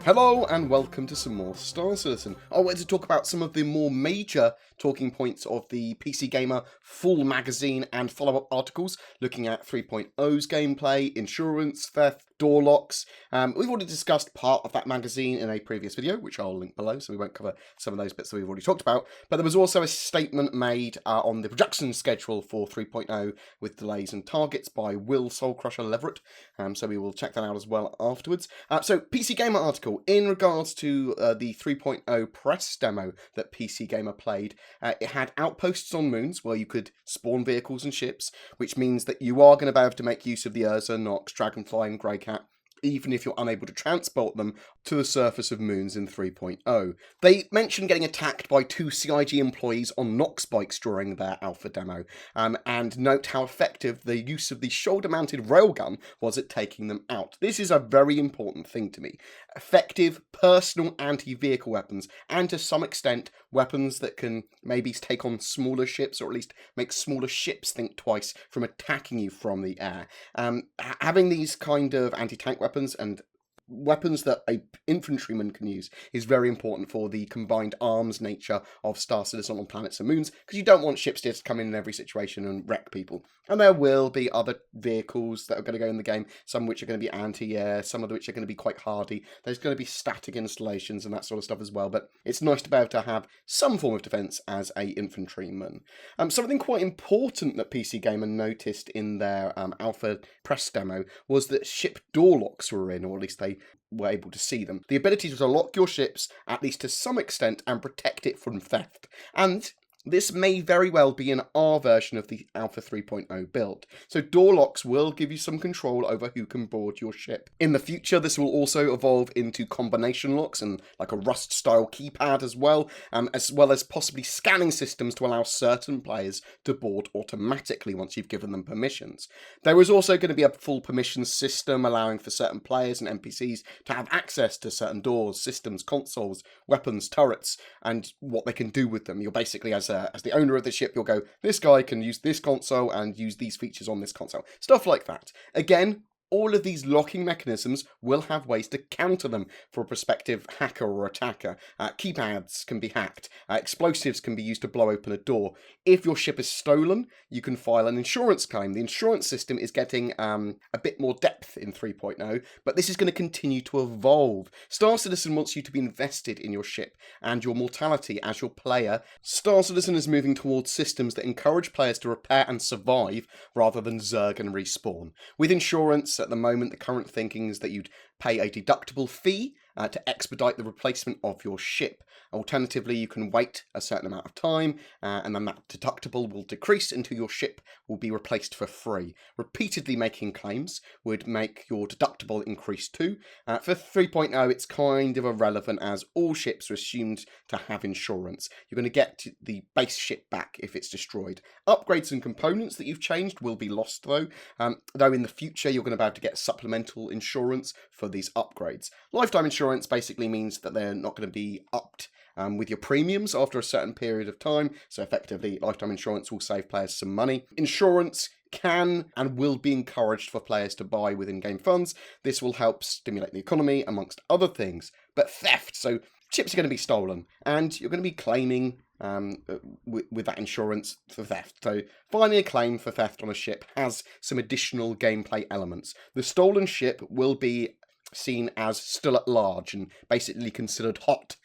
Hello and welcome to some more Star Citizen. I wanted to talk about some of the more major talking points of the PC Gamer full magazine and follow-up articles looking at 3.0's gameplay, insurance, theft, door locks. We've already discussed part of that magazine in a previous video, which I'll link below, so we won't cover some of those bits that we've already talked about. But there was also a statement made on the production schedule for 3.0 with delays and targets by Will Soulcrusher Leverett, so we will check that out as well afterwards. So PC Gamer article in regards to the 3.0 press demo that PC Gamer played. It had outposts on moons where you could spawn vehicles and ships, which means that you are going to be able to make use of the Urza, Nox, Dragonfly and Greycat, even if you're unable to transport them to the surface of moons in 3.0. They mentioned getting attacked by 2 CIG employees on Nox bikes during their alpha demo, and note how effective the use of the shoulder-mounted railgun was at taking them out. This is a very important thing to me. Effective personal anti-vehicle weapons, and to some extent weapons that can maybe take on smaller ships, or at least make smaller ships think twice from attacking you from the air. Having these kind of anti-tank weapons and weapons that a infantryman can use is very important for the combined arms nature of Star Citizen on planets and moons, because you don't want ships to just come in every situation and wreck people. And there will be other vehicles that are going to go in the game, some of which are going to be anti-air, some of which are going to be quite hardy. There's going to be static installations and that sort of stuff as well, but it's nice to be able to have some form of defense as a infantryman. Something quite important that PC Gamer noticed in their alpha press demo was that ship door locks were in, or at least they were able to see them. The ability to lock your ships, at least to some extent, and protect it from theft. And this may very well be an R version of the Alpha 3.0 build, so door locks will give you some control over who can board your ship. In the future, this will also evolve into combination locks and like a Rust-style keypad as well as possibly scanning systems to allow certain players to board automatically once you've given them permissions. There is also going to be a full permissions system allowing for certain players and NPCs to have access to certain doors, systems, consoles, weapons, turrets, and what they can do with them. You're basically, as the owner of the ship, you'll go, this guy can use this console and use these features on this console. Stuff like that. Again, all of these locking mechanisms will have ways to counter them for a prospective hacker or attacker. Keypads can be hacked. Explosives can be used to blow open a door. If your ship is stolen, you can file an insurance claim. The insurance system is getting a bit more depth in 3.0, but this is going to continue to evolve. Star Citizen wants you to be invested in your ship and your mortality as your player. Star Citizen is moving towards systems that encourage players to repair and survive rather than zerg and respawn. With insurance, at the moment, the current thinking is that you'd pay a deductible fee to expedite the replacement of your ship. Alternatively, you can wait a certain amount of time, and then that deductible will decrease until your ship will be replaced for free. Repeatedly making claims would make your deductible increase too. For 3.0, it's kind of irrelevant as all ships are assumed to have insurance. You're going to get the base ship back if it's destroyed. Upgrades and components that you've changed will be lost though in the future you're going to be able to get supplemental insurance for these upgrades. Lifetime insurance basically means that they're not going to be upped with your premiums after a certain period of time, so effectively lifetime insurance will save players some money. Insurance can and will be encouraged for players to buy with in-game funds. This will help stimulate the economy, amongst other things. But theft, so ships are going to be stolen, and you're going to be claiming with that insurance for theft. So filing a claim for theft on a ship has some additional gameplay elements. The stolen ship will be seen as still at large and basically considered hot.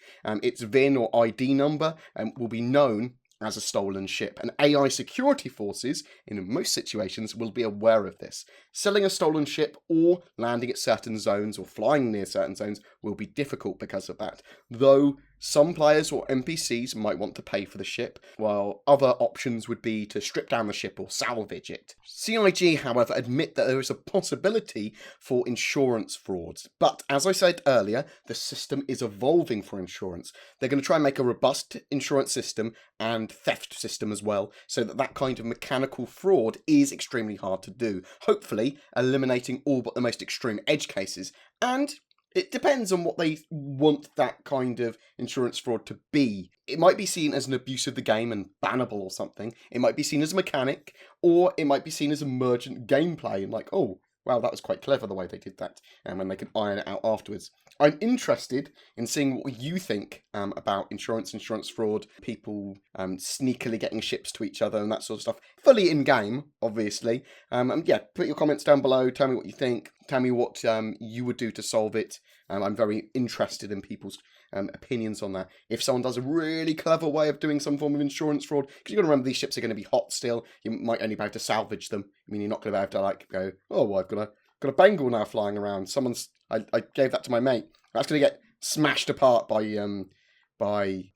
Its VIN or ID number will be known as a stolen ship, and AI security forces, in most situations, will be aware of this. Selling a stolen ship or landing at certain zones or flying near certain zones will be difficult because of that, though some players or NPCs might want to pay for the ship, while other options would be to strip down the ship or salvage it. CIG, however, admit that there is a possibility for insurance frauds, but as I said earlier, the system is evolving for insurance. They're going to try and make a robust insurance system and theft system as well, so that kind of mechanical fraud is extremely hard to do, hopefully eliminating all but the most extreme edge cases. And it depends on what they want that kind of insurance fraud to be. It might be seen as an abuse of the game and bannable or something. It might be seen as a mechanic, or it might be seen as emergent gameplay and like, oh, wow, that was quite clever the way they did that, and when they can iron it out afterwards. I'm interested in seeing what you think about insurance fraud, people sneakily getting ships to each other and that sort of stuff. Fully in-game, obviously. Yeah, put your comments down below, tell me what you think, tell me what you would do to solve it. I'm very interested in people's opinions on that. If someone does a really clever way of doing some form of insurance fraud, because you've got to remember these ships are going to be hot still, you might only be able to salvage them. I mean, you're not going to be able to like go, oh, well, I've got a Bengal now flying around. I gave that to my mate. That's going to get smashed apart by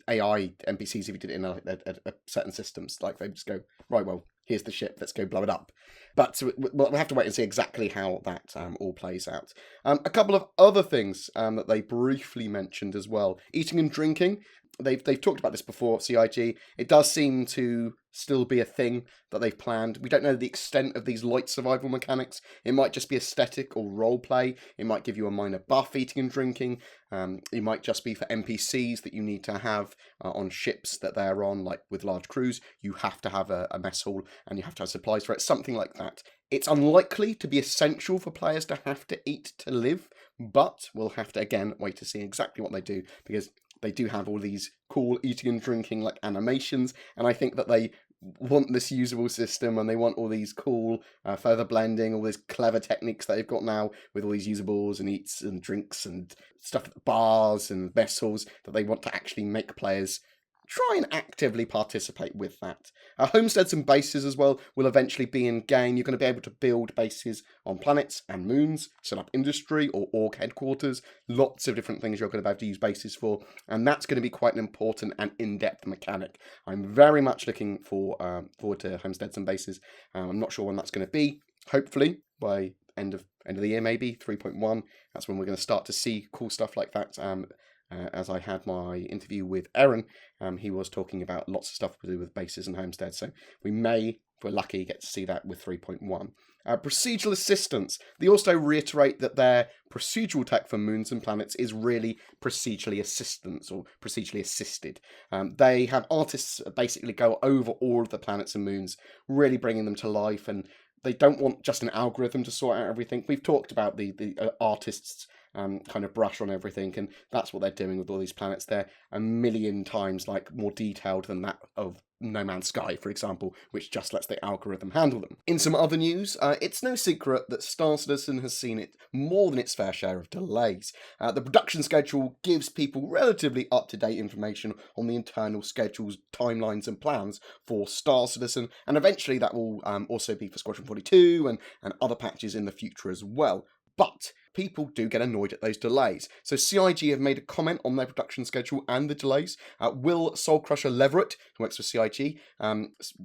AI NPCs if you did it in a certain systems. Like they just go, right, well, here's the ship, let's go blow it up. But we'll have to wait and see exactly how that all plays out. A couple of other things that they briefly mentioned as well. Eating and drinking. They've talked about this before, CIG. It does seem to still be a thing that they've planned. We don't know the extent of these light survival mechanics. It might just be aesthetic or roleplay. It might give you a minor buff, eating and drinking. It might just be for NPCs that you need to have on ships that they're on, like with large crews. You have to have a mess hall and you have to have supplies for it, something like that. It's unlikely to be essential for players to have to eat to live, but we'll have to, again, wait to see exactly what they do, because they do have all these cool eating and drinking like animations, and I think that they want this usable system and they want all these cool further blending, all these clever techniques that they've got now with all these usables and eats and drinks and stuff at the bars and vessels, that they want to actually make players try and actively participate with that. Homesteads and bases as well will eventually be in game. You're going to be able to build bases on planets and moons, set up industry or org headquarters, lots of different things you're going to be able to use bases for, and that's going to be quite an important and in-depth mechanic. I'm very much looking forward to homesteads and bases. I'm not sure when that's going to be. Hopefully by end of the year, maybe 3.1. That's when we're going to start to see cool stuff like that. As I had my interview with Aaron, he was talking about lots of stuff to do with bases and homesteads, so we may, if we're lucky, get to see that with 3.1. Procedural assistance. They also reiterate that their procedural tech for moons and planets is really procedurally assistance or procedurally assisted. They have artists basically go over all of the planets and moons, really bringing them to life, and they don't want just an algorithm to sort out everything. We've talked about the artists' kind of brush on everything, and that's what they're doing with all these planets. They're a million times like more detailed than that of No Man's Sky, for example, which just lets the algorithm handle them. In some other news, it's no secret that Star Citizen has seen it more than its fair share of delays. The production schedule gives people relatively up-to-date information on the internal schedules, timelines and plans for Star Citizen, and eventually that will also be for Squadron 42 and other patches in the future as well. But people do get annoyed at those delays. So CIG have made a comment on their production schedule and the delays. Will Soulcrusher Leverett, who works for CIG,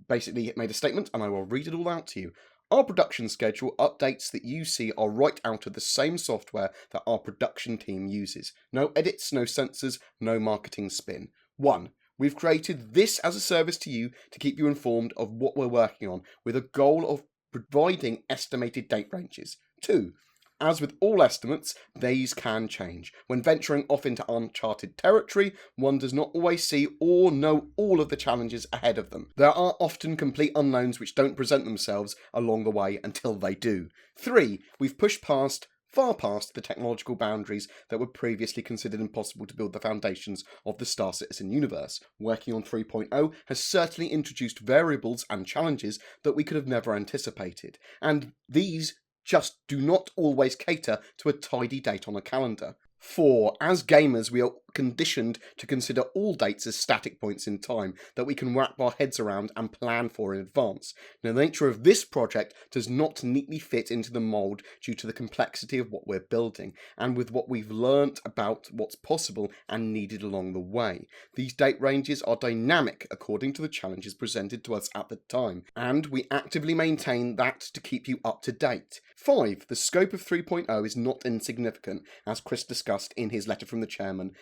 basically made a statement, and I will read it all out to you. Our production schedule updates that you see are right out of the same software that our production team uses. No edits, no censors, no marketing spin. 1. We've created this as a service to you to keep you informed of what we're working on, with a goal of providing estimated date ranges. 2. As with all estimates, these can change. When venturing off into uncharted territory, one does not always see or know all of the challenges ahead of them. There are often complete unknowns which don't present themselves along the way until they do. 3. We've pushed far past the technological boundaries that were previously considered impossible to build the foundations of the Star Citizen universe. Working on 3.0 has certainly introduced variables and challenges that we could have never anticipated, and these just do not always cater to a tidy date on a calendar. 4. As gamers, we are conditioned to consider all dates as static points in time that we can wrap our heads around and plan for in advance. Now, the nature of this project does not neatly fit into the mould due to the complexity of what we're building, and with what we've learnt about what's possible and needed along the way. These date ranges are dynamic according to the challenges presented to us at the time, and we actively maintain that to keep you up to date. 5. The scope of 3.0 is not insignificant, as Chris discussed in his letter from the chairman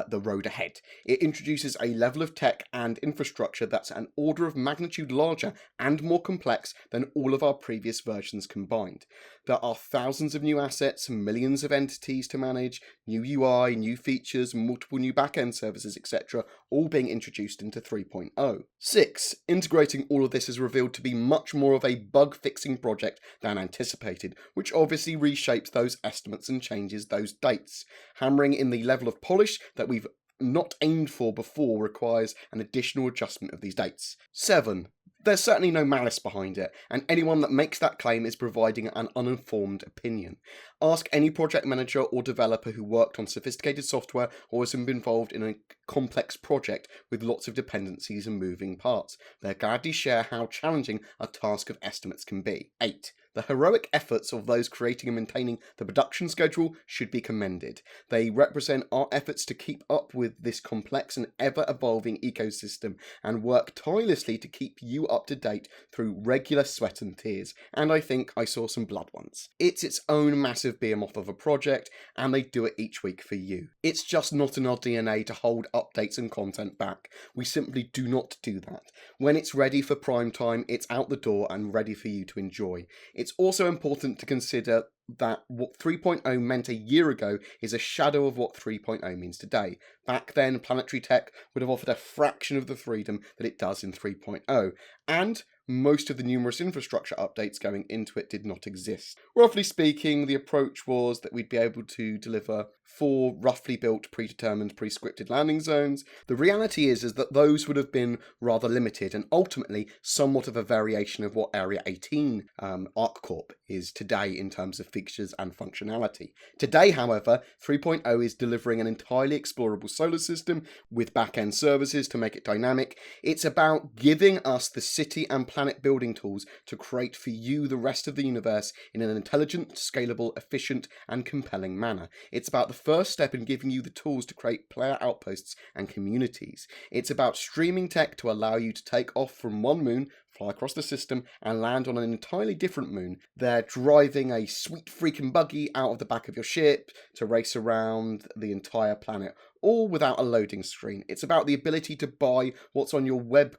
the road ahead. It introduces a level of tech and infrastructure that's an order of magnitude larger and more complex than all of our previous versions combined. There are thousands of new assets, millions of entities to manage, new UI, new features, multiple new backend services, etc., all being introduced into 3.0. 6. Integrating all of this is revealed to be much more of a bug-fixing project than anticipated, which obviously reshapes those estimates and changes those dates. Hammering in the level of polish that we've not aimed for before requires an additional adjustment of these dates. 7. There's certainly no malice behind it, and anyone that makes that claim is providing an uninformed opinion. Ask any project manager or developer who worked on sophisticated software or has been involved in a complex project with lots of dependencies and moving parts. They'll gladly share how challenging a task of estimates can be. 8. The heroic efforts of those creating and maintaining the production schedule should be commended. They represent our efforts to keep up with this complex and ever-evolving ecosystem and work tirelessly to keep you up to date through regular sweat and tears, and I think I saw some blood once. It's its own massive behemoth of a project, and they do it each week for you. It's just not in our DNA to hold updates and content back. We simply do not do that. When it's ready for prime time, it's out the door and ready for you to enjoy. It's also important to consider that what 3.0 meant a year ago is a shadow of what 3.0 means today. Back then, planetary tech would have offered a fraction of the freedom that it does in 3.0, and most of the numerous infrastructure updates going into it did not exist. Roughly speaking, the approach was that we'd be able to deliver 4 roughly built, predetermined, pre-scripted landing zones. The reality is that those would have been rather limited and ultimately somewhat of a variation of what Area 18 ArcCorp is today in terms of features and functionality. Today, however, 3.0 is delivering an entirely explorable solar system with back-end services to make it dynamic. It's about giving us the city and planet building tools to create for you the rest of the universe in an intelligent, scalable, efficient, and compelling manner. It's about the first step in giving you the tools to create player outposts and communities. It's about streaming tech to allow you to take off from one moon, fly across the system, and land on an entirely different moon. They're driving a sweet freaking buggy out of the back of your ship to race around the entire planet, all without a loading screen. It's about the ability to buy what's on your web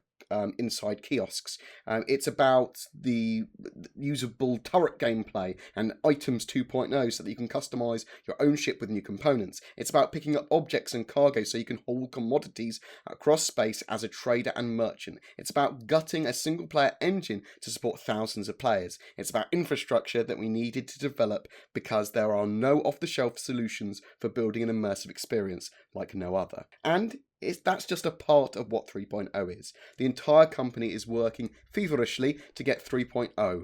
inside kiosks. It's about the usable turret gameplay and items 2.0 so that you can customize your own ship with new components. It's about picking up objects and cargo so you can haul commodities across space as a trader and merchant. It's about gutting a single player engine to support thousands of players. It's about infrastructure that we needed to develop because there are no off-the-shelf solutions for building an immersive experience like no other. And that's just a part of what 3.0 is. The entire company is working feverishly to get 3.0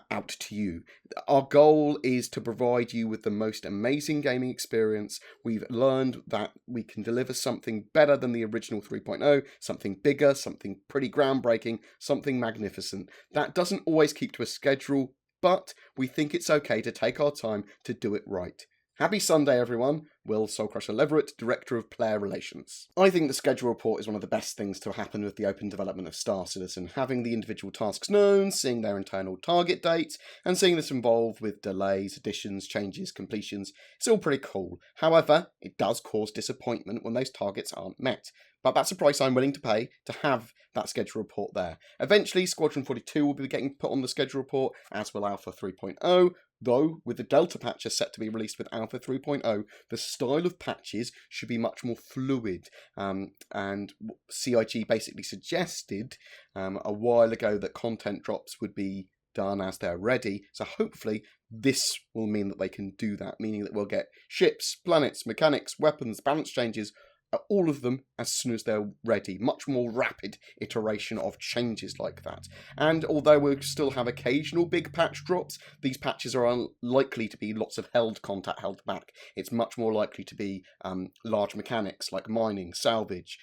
out to you. Our goal is to provide you with the most amazing gaming experience. We've learned that we can deliver something better than the original 3.0, something bigger, something pretty groundbreaking, something magnificent. That doesn't always keep to a schedule, but we think it's okay to take our time to do it right. Happy Sunday, everyone. Will Soulcrusher Leverett, Director of Player Relations. I think the schedule report is one of the best things to happen with the open development of Star Citizen. Having the individual tasks known, seeing their internal target dates, and seeing this involved with delays, additions, changes, completions, it's all pretty cool. However, it does cause disappointment when those targets aren't met. But that's a price I'm willing to pay to have that schedule report there. Eventually, Squadron 42 will be getting put on the schedule report, as will Alpha 3.0, though with the Delta patches set to be released with Alpha 3.0, the style of patches should be much more fluid, and CIG basically suggested a while ago that content drops would be done as they're ready, so hopefully this will mean that they can do that, meaning that we'll get ships, planets, mechanics, weapons, balance changes, all of them as soon as they're ready. Much more rapid iteration of changes like that. And although we'll still have occasional big patch drops, these patches are unlikely to be lots of held content held back. It's much more likely to be large mechanics like mining, salvage,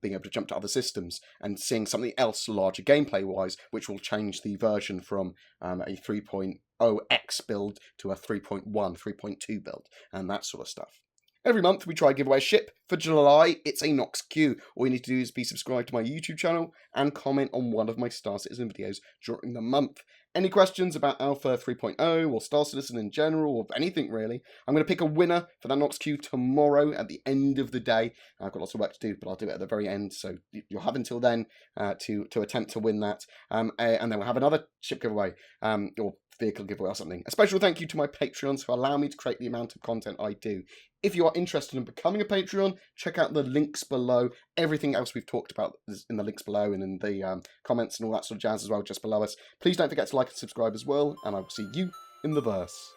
being able to jump to other systems, and seeing something else larger gameplay-wise, which will change the version from a 3.0x build to a 3.1, 3.2 build, and that sort of stuff. Every month we try to give away a ship. For July, it's a Nox Q. All you need to do is be subscribed to my YouTube channel and comment on one of my Star Citizen videos during the month. Any questions about Alpha 3.0 or Star Citizen in general, or anything really, I'm going to pick a winner for that Nox Queue tomorrow at the end of the day. I've got lots of work to do, but I'll do it at the very end, so you'll have until then to attempt to win that. And then we'll have another ship giveaway, or vehicle giveaway or something. A special thank you to my Patreons who allow me to create the amount of content I do. If you are interested in becoming a Patreon, check out the links below. Everything else we've talked about is in the links below and in the comments and all that sort of jazz as well, just below us. Please don't forget to like and subscribe as well, and I will see you in the verse.